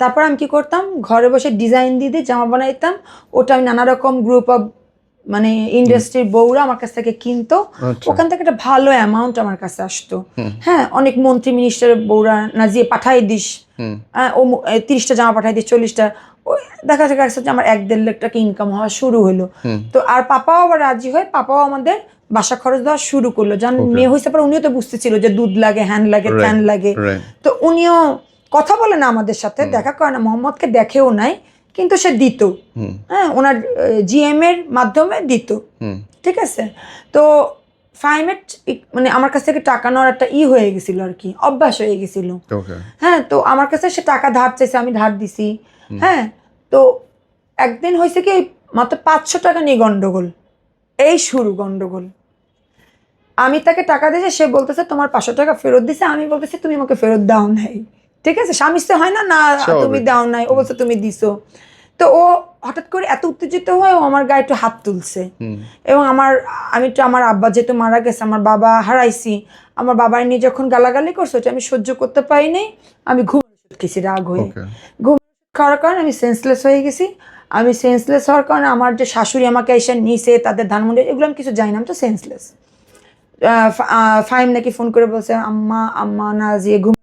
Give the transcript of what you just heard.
তারপর আমি কি করতাম, ঘরে বসে ডিজাইন দিয়ে দিয়ে জামা বানাইতাম। ওটা আমি নানা রকম গ্রুপ অফ মানে ইন্ডাস্ট্রির বউরা আমার কাছ থেকে কিনতো। ওখান থেকে একটা ভালো অ্যামাউন্ট আমার কাছে আসতো। হ্যাঁ, অনেক মন্ত্রী মিনিস্টারের বউরা না যে পাঠাই দিস, ও 30টা জামা পাঠাই দিস, 40টা, দেখা যাচ্ছে যে আমার 1-1.5 লাখ টাকা ইনকাম হওয়া শুরু হলো। তো আর পাপাও আবার রাজি হয়, পাপাও আমাদের বাসা খরচ দেওয়া শুরু করলো। যখন মেয়ে হয়েছে পর উনিও তো বুঝতেছিল যে দুধ লাগে, হ্যান লাগে, ত্যান লাগে। তো উনিও কথা বলে না আমাদের সাথে, দেখা করে না, মোহাম্মদকে দেখেও নাই, কিন্তু সে দিত। হ্যাঁ, ওনার জিএম এর মাধ্যমে দিত। ঠিক আছে। তো ফাইমের মানে আমার কাছ থেকে টাকা নেওয়ার একটা হয়ে গেছিল আর কি, অভ্যাস হয়ে গেছিল। হ্যাঁ, তো আমার কাছে সে টাকা ধার চাইছে, আমি ধার দিছি। হ্যাঁ, তো একদিন হয়েছে কি, মাত্র 500 টাকা নিয়ে গন্ডগোল, এই শুরু গন্ডগোল। আমি তাকে টাকা দিয়েছি, সে বলতেছে তোমার 500 টাকা ফেরত দিছে, আমি বলতেছি তুমি আমাকে ফেরত দাও নাই। ঠিক আছে, স্বামী স্ত্রী হয় না, না তুমি দাও নাই, ও বলছে তুমি দিছো। তো ও হঠাৎ করে এত উত্তেজিত হয়ে ও আমার গায়ে একটু হাত তুলছে। এবং আমি তো, আমার আব্বা যেহেতু মারা গেছে, আমার বাবা হারাইছি, আমার বাবার নিয়ে যখন গালাগালি করছে ওটা আমি সহ্য করতে পারিনি। আমি ঘুম খেয়েছি রাগ হয়ে। ঘুম খাওয়ার কারণে আমি সেন্সলেস হয়ে গেছি। আমি সেন্সলেস হওয়ার কারণে আমার যে শাশুড়ি আমাকে এসে নিছে, তাদের ধানমন্ডি, এগুলো আমি কিছু জানি না, আমি তো সেন্সলেস। ফাইম নাকি ফোন করে বলছে আম্মা আম্মা না যে ঘুম